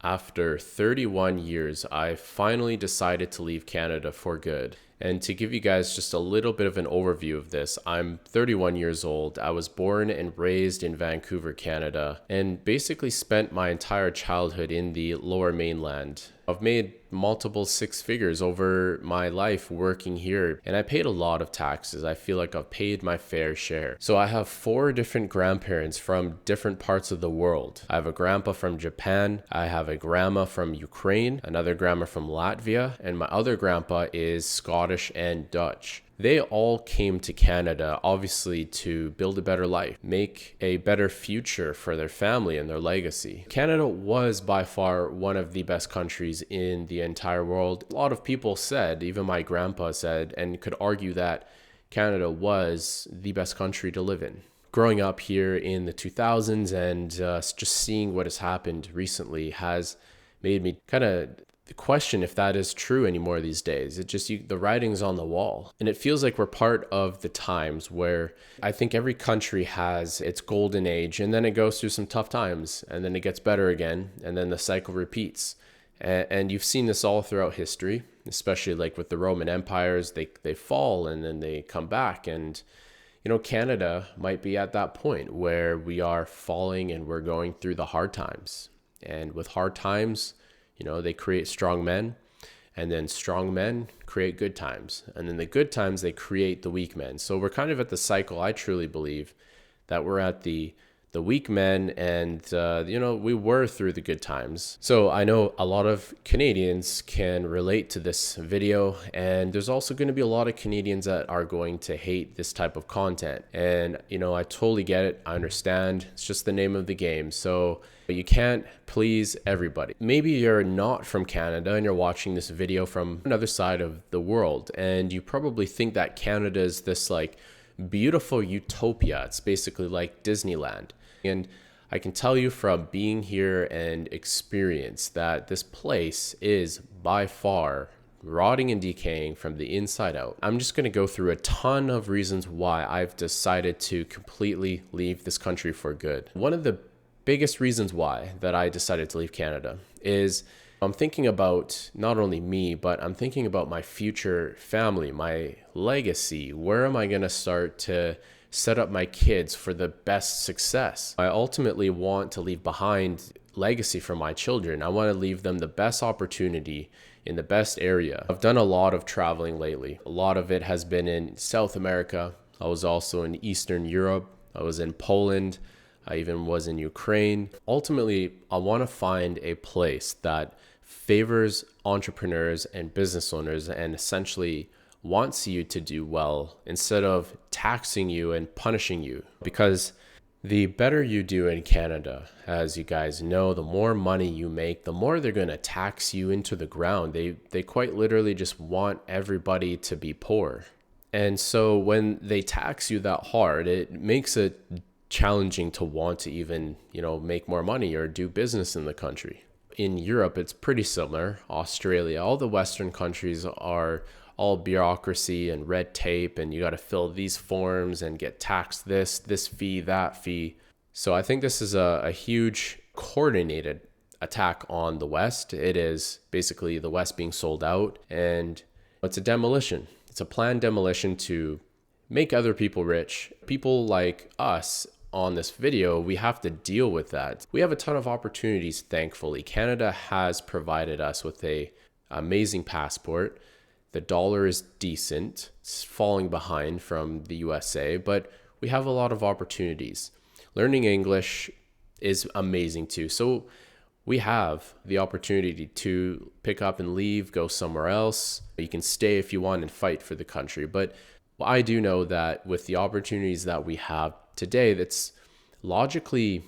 After 31 years, I finally decided to leave Canada for good. And to give you guys just a little bit of an overview of this, I'm 31 years old. I was born and raised in Vancouver, Canada, and basically spent my entire childhood in the lower mainland. I've made multiple six figures over my life working here, and I paid a lot of taxes. I feel like I've paid my fair share. So I have four different grandparents from different parts of the world. I have a grandpa from Japan, I have a grandma from Ukraine, another grandma from Latvia, and my other grandpa is Scottish and Dutch. They all came to Canada, obviously, to build a better life, make a better future for their family and their legacy. Canada was by far one of the best countries in the entire world. A lot of people said, even my grandpa said, and could argue that Canada was the best country to live in. Growing up here in the 2000s and just seeing what has happened recently has made me kind of question if that is true anymore these days. The writing's on the wall. And it feels like we're part of the times where I think every country has its golden age, and then it goes through some tough times, and then it gets better again, and then the cycle repeats. And you've seen this all throughout history, especially like with the Roman empires. They fall and then they come back. And Canada might be at that point where we are falling and we're going through the hard times. And with hard times, they create strong men, and then strong men create good times. And then the good times, they create the weak men. So we're kind of at the cycle. I truly believe that we're at the weak men, and we were through the good times. So I know a lot of Canadians can relate to this video, and there's also going to be a lot of Canadians that are going to hate this type of content. And I totally get it. I understand. It's just the name of the game. So you can't please everybody. Maybe you're not from Canada and you're watching this video from another side of the world, and you probably think that Canada is this like beautiful utopia. It's basically like Disneyland. And I can tell you from being here and experience that this place is by far rotting and decaying from the inside out. I'm just going to go through a ton of reasons why I've decided to completely leave this country for good. One of the biggest reasons why that I decided to leave Canada is I'm thinking about not only me, but I'm thinking about my future family, my legacy. Where am I going to start to set up my kids for the best success? I ultimately want to leave behind legacy for my children. I want to leave them the best opportunity in the best area. I've done a lot of traveling lately. A lot of it has been in South America. I was also in Eastern Europe. I was in Poland. I even was in Ukraine. Ultimately, I want to find a place that favors entrepreneurs and business owners and essentially wants you to do well instead of taxing you and punishing you. Because the better you do in Canada, as you guys know, the more money you make, the more they're going to tax you into the ground. They quite literally just want everybody to be poor. And so when they tax you that hard, it makes it challenging to want to even, make more money or do business in the country. In Europe, it's pretty similar. Australia, all the Western countries are all bureaucracy and red tape, and you got to fill these forms and get taxed this fee, that fee. So I think this is a huge coordinated attack on the West. It is basically the West being sold out, and it's a demolition. It's a planned demolition to make other people rich. People like us on this video, we have to deal with that. We have a ton of opportunities, thankfully. Canada has provided us with an amazing passport. The dollar is decent. It's falling behind from the USA, but we have a lot of opportunities. Learning English is amazing too. So we have the opportunity to pick up and leave, go somewhere else. You can stay if you want and fight for the country. But I do know that with the opportunities that we have today, that's logically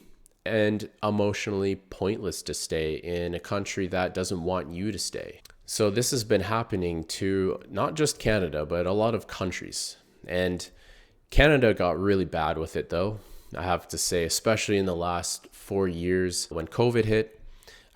and emotionally pointless to stay in a country that doesn't want you to stay. So this has been happening to not just Canada, but a lot of countries. And Canada got really bad with it though, I have to say, especially in the last 4 years. When COVID hit,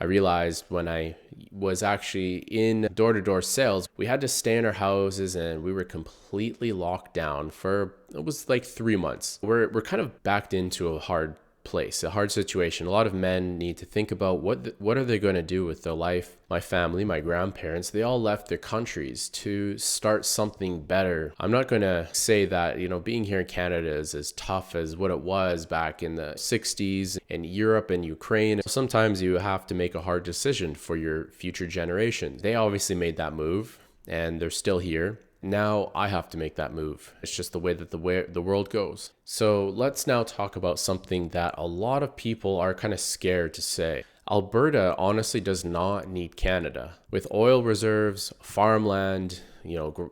I realized when I was actually in door-to-door sales, we had to stay in our houses and we were completely locked down for, it was like 3 months. We're kind of backed into a hard place, a hard situation. A lot of men need to think about what are they going to do with their life. My family, my grandparents, they all left their countries to start something better. I'm not going to say that, being here in Canada is as tough as what it was back in the 60s in Europe and Ukraine. Sometimes you have to make a hard decision for your future generations. They obviously made that move and they're still here. Now I have to make that move. It's just the way that the world goes. So let's now talk about something that a lot of people are kind of scared to say. Alberta honestly does not need Canada. With oil reserves, farmland,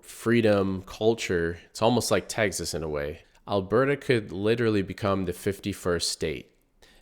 freedom, culture, it's almost like Texas in a way. Alberta could literally become the 51st state.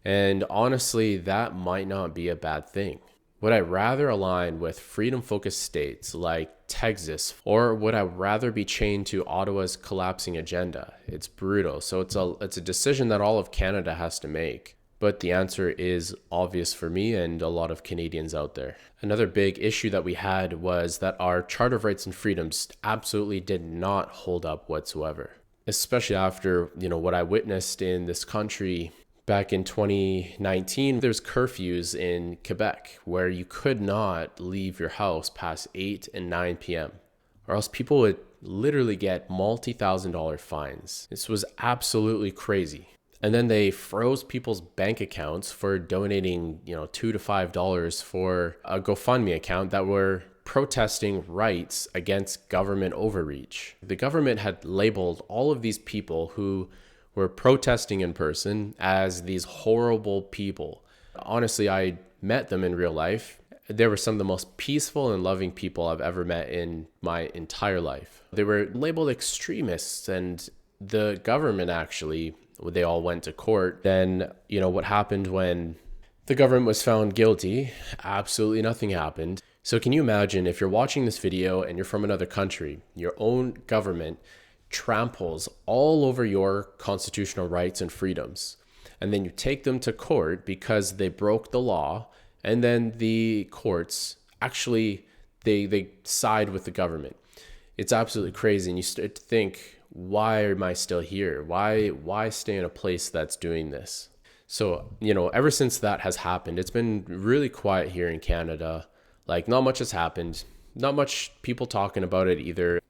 And honestly, that might not be a bad thing. Would I rather align with freedom-focused states like Texas, or would I rather be chained to Ottawa's collapsing agenda? It's brutal. So it's a decision that all of Canada has to make. But the answer is obvious for me and a lot of Canadians out there. Another big issue that we had was that our Charter of Rights and Freedoms absolutely did not hold up whatsoever. Especially after, what I witnessed in this country. Back in 2019, there's curfews in Quebec where you could not leave your house past 8 and 9 p.m. or else people would literally get multi-thousand-dollar fines. This was absolutely crazy. And then they froze people's bank accounts for donating, $2 to $5 for a GoFundMe account that were protesting rights against government overreach. The government had labeled all of these people who were protesting in person as these horrible people. Honestly, I met them in real life. They were some of the most peaceful and loving people I've ever met in my entire life. They were labeled extremists, and the government actually, they all went to court. Then, what happened when the government was found guilty? Absolutely nothing happened. So can you imagine if you're watching this video and you're from another country, your own government tramples all over your constitutional rights and freedoms, and then you take them to court because they broke the law, and then the courts actually they side with the government. It's absolutely crazy, and you start to think, why am I still here? Why stay in a place that's doing this? So, ever since that has happened, it's been really quiet here in Canada. Like, not much has happened, not much people talking about it either.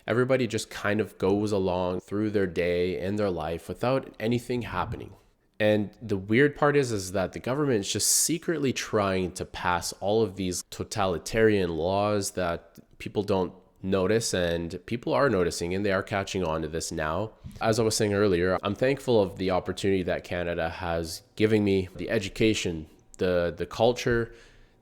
Everybody just kind of goes along through their day and their life without anything happening. And the weird part is that the government is just secretly trying to pass all of these totalitarian laws that people don't notice, and people are noticing, and they are catching on to this now. As I was saying earlier, I'm thankful of the opportunity that Canada has given me, the education, the culture,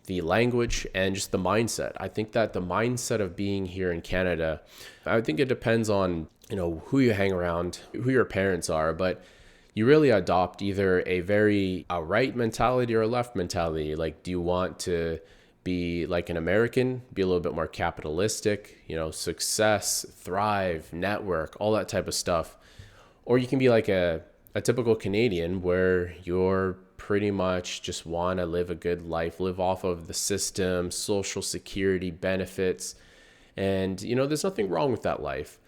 the language, and just the mindset. I think that the mindset of being here in Canada, I think it depends on, who you hang around, who your parents are, but you really adopt either a right mentality or a left mentality. Like, do you want to be like an American, be a little bit more capitalistic, success, thrive, network, all that type of stuff? Or you can be like a typical Canadian where you're pretty much just want to live a good life, live off of the system, social security benefits. And, there's nothing wrong with that life.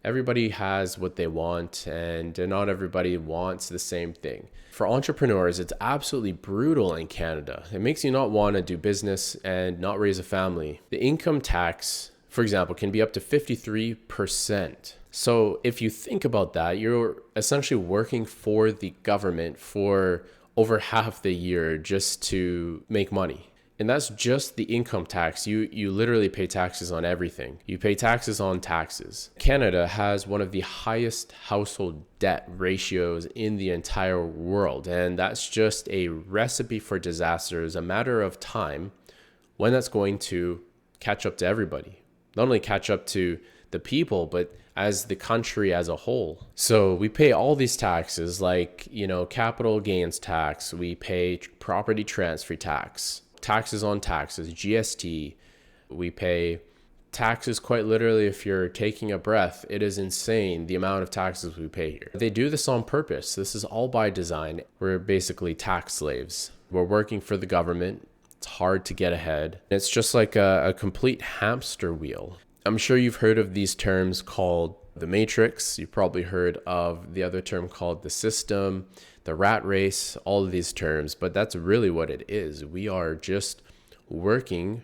Everybody has what they want, and not everybody wants the same thing. For entrepreneurs, it's absolutely brutal in Canada. It makes you not want to do business and not raise a family. The income tax, for example, can be up to 53%. So if you think about that, you're essentially working for the government for over half the year just to make money. And that's just the income tax. You literally pay taxes on everything. You pay taxes on taxes. Canada has one of the highest household debt ratios in the entire world. And that's just a recipe for disaster. It's a matter of time when that's going to catch up to everybody. Not only catch up to the people, but as the country as a whole. So we pay all these taxes like, capital gains tax. We pay property transfer tax. Taxes on taxes, GST. We pay taxes quite literally. If you're taking a breath, it is insane the amount of taxes we pay here. They do this on purpose. This is all by design. We're basically tax slaves. We're working for the government. It's hard to get ahead. It's just like a complete hamster wheel. I'm sure you've heard of these terms called the matrix. You've probably heard of the other term called the system, the rat race, all of these terms, but that's really what it is. We are just working.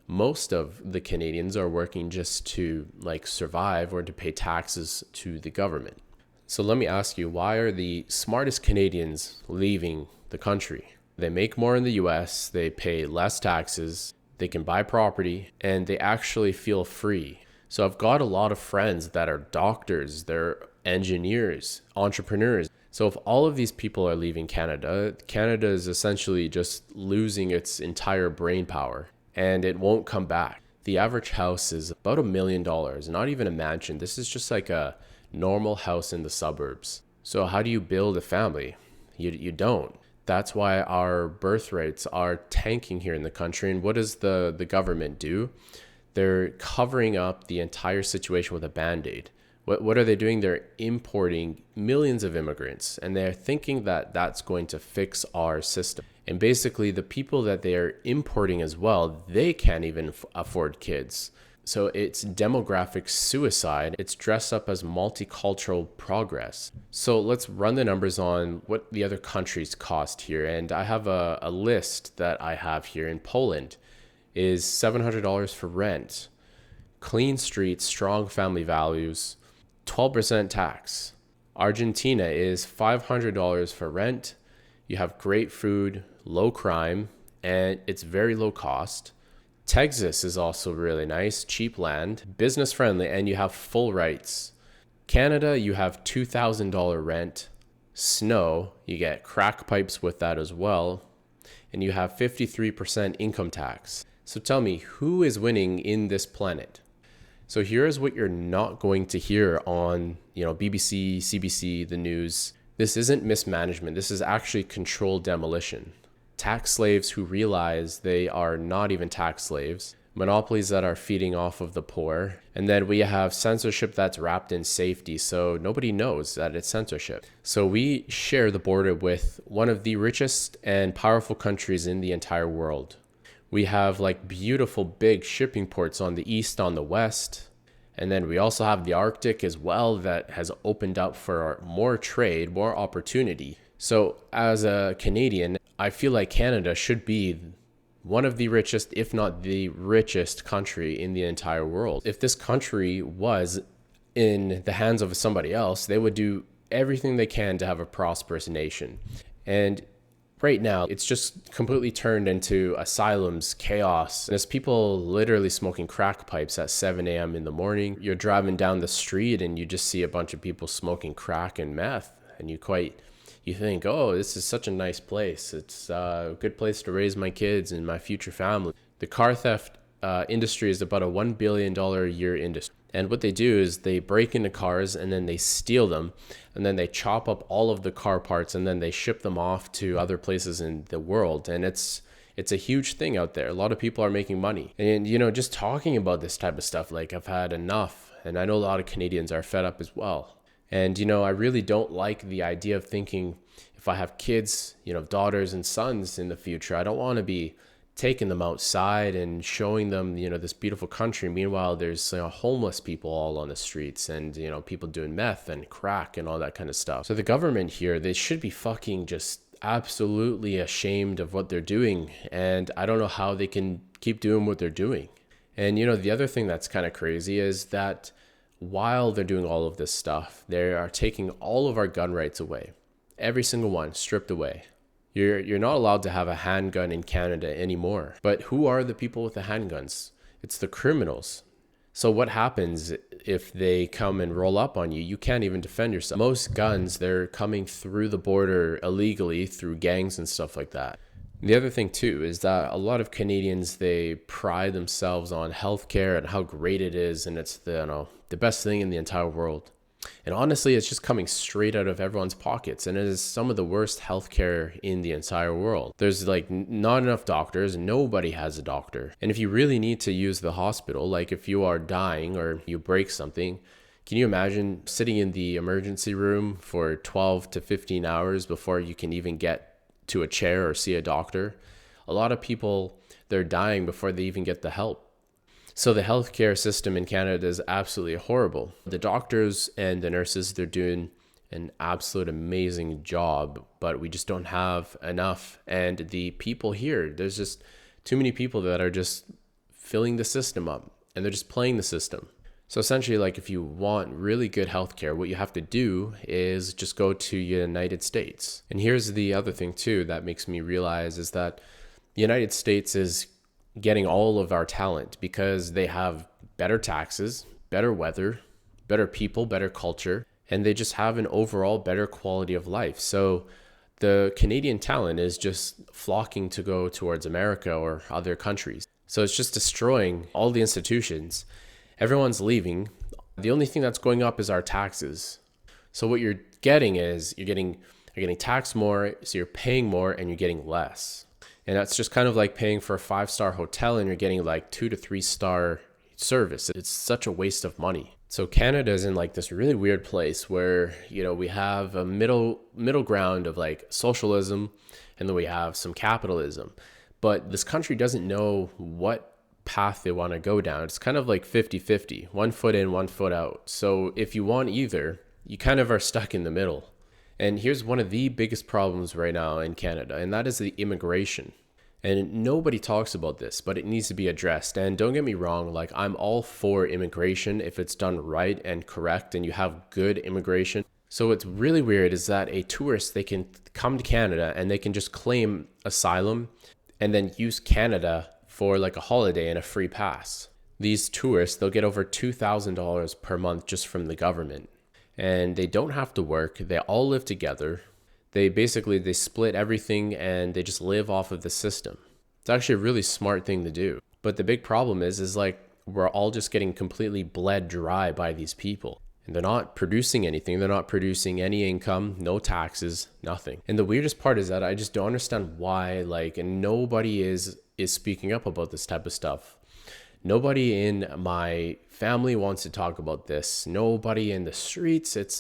Most of the Canadians are working just to like survive or to pay taxes to the government. So let me ask you, why are the smartest Canadians leaving the country? They make more in the US, they pay less taxes, they can buy property, and they actually feel free. So I've got a lot of friends that are doctors, they're engineers, entrepreneurs. So if all of these people are leaving Canada, Canada is essentially just losing its entire brain power, and it won't come back. The average house is about $1 million, not even a mansion. This is just like a normal house in the suburbs. So how do you build a family? You don't. That's why our birth rates are tanking here in the country. And what does the government do? They're covering up the entire situation with a Band-Aid. What are they doing? They're importing millions of immigrants, and they're thinking that that's going to fix our system. And basically, the people that they are importing as well, they can't even afford kids. So it's demographic suicide. It's dressed up as multicultural progress. So let's run the numbers on what the other countries cost here. And I have a list that I have here. In Poland is $700 for rent, clean streets, strong family values, 12% tax. Argentina is $500 for rent. You have great food, low crime, and it's very low cost. Texas is also really nice, cheap land, business friendly, and you have full rights. Canada, you have $2,000 rent. Snow, you get crack pipes with that as well. And you have 53% income tax. So tell me, who is winning in this planet? So here's what you're not going to hear on, BBC, CBC, the news. This isn't mismanagement. This is actually controlled demolition. Tax slaves who realize they are not even tax slaves. Monopolies that are feeding off of the poor. And then we have censorship that's wrapped in safety. So nobody knows that it's censorship. So we share the border with one of the richest and powerful countries in the entire world. We have like beautiful big shipping ports on the east, on the west. And then we also have the Arctic as well that has opened up for more trade, more opportunity. So as a Canadian, I feel like Canada should be one of the richest, if not the richest country in the entire world. If this country was in the hands of somebody else, they would do everything they can to have a prosperous nation. And right now, it's just completely turned into asylums, chaos. There's people literally smoking crack pipes at 7 a.m. in the morning. You're driving down the street and you just see a bunch of people smoking crack and meth. And you think, oh, this is such a nice place. It's a good place to raise my kids and my future family. The car theft industry is about a $1 billion a year industry. And what they do is they break into cars and then they steal them, and then they chop up all of the car parts and then they ship them off to other places in the world. And it's a huge thing out there. A lot of people are making money. And, just talking about this type of stuff, like I've had enough. And I know a lot of Canadians are fed up as well. And, I really don't like the idea of thinking if I have kids, daughters and sons in the future, I don't want to be taking them outside and showing them, this beautiful country. Meanwhile, there's homeless people all on the streets and, people doing meth and crack and all that kind of stuff. So the government here, they should be fucking just absolutely ashamed of what they're doing. And I don't know how they can keep doing what they're doing. And, the other thing that's kind of crazy is that while they're doing all of this stuff, they are taking all of our gun rights away. Every single one stripped away. You're not allowed to have a handgun in Canada anymore. But who are the people with the handguns? It's the criminals. So what happens if they come and roll up on you? You can't even defend yourself. Most guns, they're coming through the border illegally through gangs and stuff like that. The other thing too is that a lot of Canadians, they pride themselves on healthcare and how great it is, and it's the best thing in the entire world. And honestly, it's just coming straight out of everyone's pockets, and it is some of the worst healthcare in the entire world. There's not enough doctors. Nobody has a doctor. And if you really need to use the hospital, like if you are dying or you break something, can you imagine sitting in the emergency room for 12 to 15 hours before you can even get to a chair or see a doctor? A lot of people, they're dying before they even get the help. So the healthcare system in Canada is absolutely horrible. The doctors and the nurses, they're doing an absolute amazing job, but we just don't have enough. And the people here, there's just too many people that are just filling the system up, and they're just playing the system. So essentially, like, if you want really good healthcare, what you have to do is just go to United States. And here's the other thing too that makes me realize is that the United States is getting all of our talent because they have better taxes, better weather, better people, better culture, and they just have an overall better quality of life. So the Canadian talent is just flocking to go towards America or other countries. So it's just destroying all the institutions. Everyone's leaving. The only thing that's going up is our taxes. So what you're getting is you're getting taxed more, so you're paying more and you're getting less. And that's just kind of like paying for a 5-star hotel and you're getting like 2 to 3-star service. It's such a waste of money. So Canada is in like this really weird place where, we have a middle ground of like socialism, and then we have some capitalism. But this country doesn't know what path they want to go down. It's kind of like 50-50, 1 foot in, 1 foot out. So if you want either, you kind of are stuck in the middle. And here's one of the biggest problems right now in Canada, and that is the immigration. And nobody talks about this, but it needs to be addressed. And don't get me wrong, like, I'm all for immigration if it's done right and correct and you have good immigration. So what's really weird is that a tourist, they can come to Canada and they can just claim asylum and then use Canada for like a holiday and a free pass. These tourists, they'll get over $2,000 per month just from the government. And they don't have to work. They all live together. They split everything and they just live off of the system. It's actually a really smart thing to do. But the big problem is like we're all just getting completely bled dry by these people. And they're not producing anything. They're not producing any income, no taxes, nothing. And the weirdest part is that I just don't understand why, and nobody is speaking up about this type of stuff. Nobody in my family wants to talk about this. Nobody in the streets. It's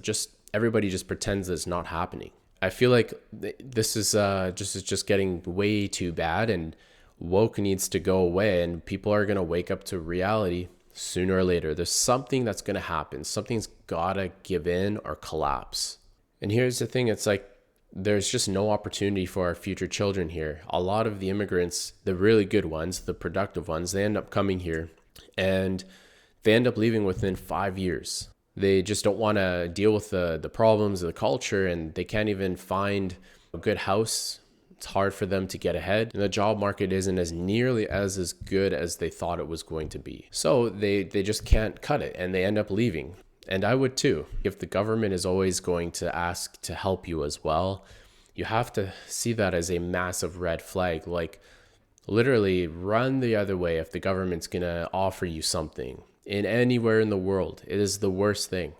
just everybody just pretends it's not happening. I feel like this is just getting way too bad, and woke needs to go away, and people are gonna wake up to reality sooner or later. There's something that's gonna happen. Something's gotta give in or collapse. And here's the thing: it's like there's just no opportunity for our future children here. A lot of the immigrants, the really good ones, the productive ones, they end up coming here and they end up leaving within 5 years. They just don't want to deal with the problems of the culture, and they can't even find a good house. It's hard for them to get ahead, and the job market isn't as nearly as good as they thought it was going to be. So they just can't cut it, and they end up leaving. And I would too. If the government is always going to ask to help you as well, you have to see that as a massive red flag. Like, literally run the other way if the government's going to offer you something in anywhere in the world. It is the worst thing.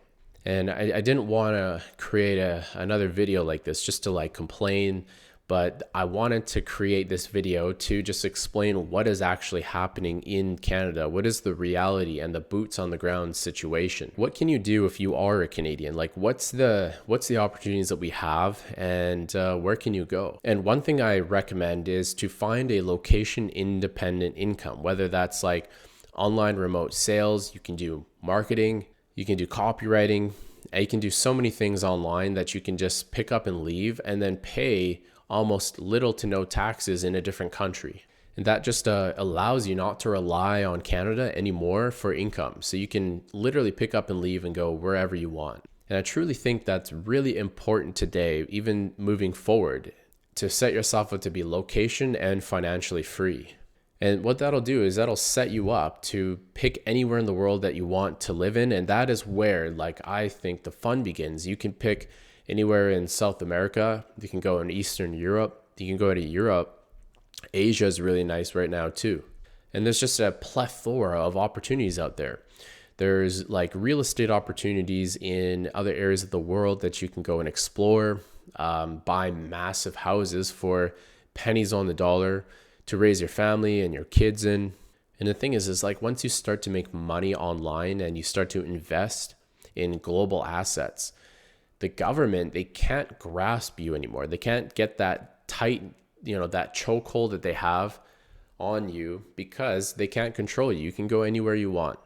And I didn't want to create another video like this just to complain, but I wanted to create this video to just explain what is actually happening in Canada. What is the reality and the boots on the ground situation? What can you do if you are a Canadian? What's the opportunities that we have, and where can you go? And one thing I recommend is to find a location independent income, whether that's online remote sales. You can do marketing, you can do copywriting, and you can do so many things online that you can just pick up and leave and then pay almost little to no taxes in a different country. And that just allows you not to rely on Canada anymore for income. So you can literally pick up and leave and go wherever you want. And I truly think that's really important today, even moving forward, to set yourself up to be location and financially free. And what that'll do is that'll set you up to pick anywhere in the world that you want to live in. And that is where, I think the fun begins. You can pick anywhere in South America. You can go in Eastern Europe. You can go to Europe. Asia is really nice right now too. And there's just a plethora of opportunities out there. There's real estate opportunities in other areas of the world that you can go and explore, buy massive houses for pennies on the dollar to raise your family and your kids in. And the thing is once you start to make money online and you start to invest in global assets, the government, they can't grasp you anymore. They can't get that tight, that chokehold that they have on you, because they can't control you. You can go anywhere you want.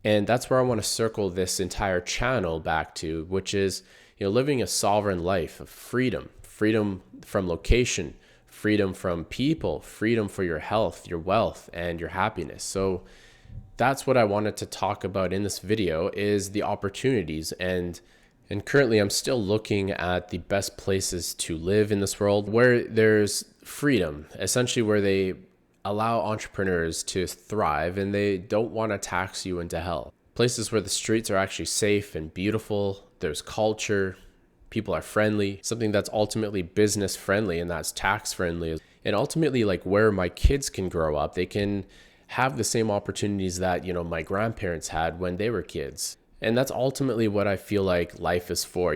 And that's where I want to circle this entire channel back to, which is, living a sovereign life of freedom, freedom from location, freedom from people, freedom for your health, your wealth, and your happiness. So that's what I wanted to talk about in this video, is the opportunities. And currently I'm still looking at the best places to live in this world where there's freedom, essentially where they allow entrepreneurs to thrive and they don't want to tax you into hell. Places where the streets are actually safe and beautiful, there's culture, people are friendly, something that's ultimately business friendly and that's tax friendly. And ultimately, like, where my kids can grow up, they can have the same opportunities that, my grandparents had when they were kids. And that's ultimately what I feel like life is for.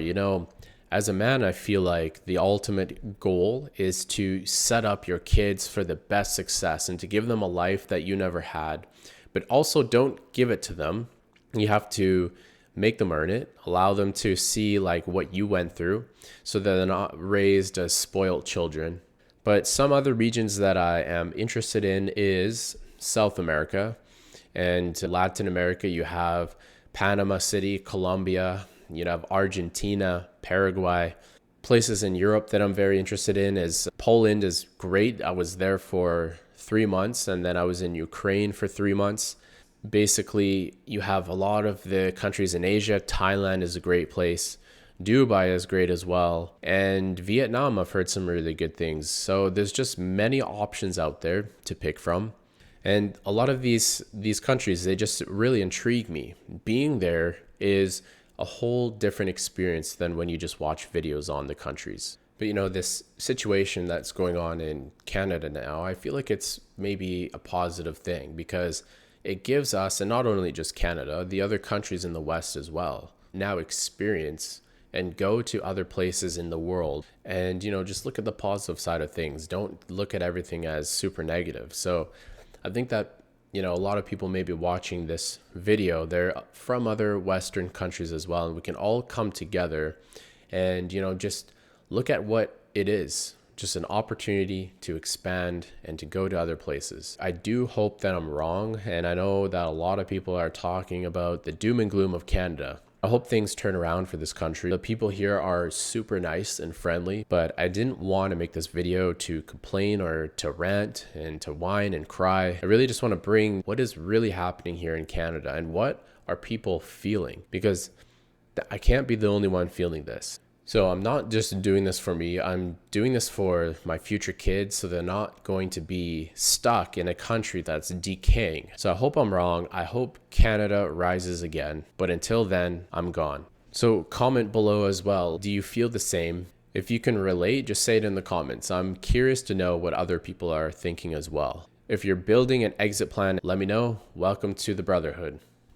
As a man, I feel like the ultimate goal is to set up your kids for the best success and to give them a life that you never had. But also don't give it to them. You have to make them earn it, allow them to see like what you went through so that they're not raised as spoiled children. But some other regions that I am interested in is South America and Latin America. You have Panama City, Colombia, you have Argentina, Paraguay. Places in Europe that I'm very interested in is Poland is great. I was there for 3 months and then I was in Ukraine for 3 months. Basically, you have a lot of the countries in Asia. Thailand is a great place. Dubai is great as well. And Vietnam, I've heard some really good things. So there's just many options out there to pick from. And a lot of these countries, they just really intrigue me. Being there is a whole different experience than when you just watch videos on the countries. But this situation that's going on in Canada now, I feel like it's maybe a positive thing because it gives us, and not only just Canada, the other countries in the West as well, now experience and go to other places in the world and, just look at the positive side of things. Don't look at everything as super negative. So I think that, a lot of people may be watching this video. They're from other Western countries as well. And we can all come together and, just look at what it is. Just an opportunity to expand and to go to other places. I do hope that I'm wrong. And I know that a lot of people are talking about the doom and gloom of Canada. I hope things turn around for this country. The people here are super nice and friendly, but I didn't want to make this video to complain or to rant and to whine and cry. I really just want to bring what is really happening here in Canada and what are people feeling, because I can't be the only one feeling this. So I'm not just doing this for me, I'm doing this for my future kids so they're not going to be stuck in a country that's decaying. So I hope I'm wrong. I hope Canada rises again. But until then, I'm gone. So comment below as well. Do you feel the same? If you can relate, just say it in the comments. I'm curious to know what other people are thinking as well. If you're building an exit plan, let me know. Welcome to the Brotherhood.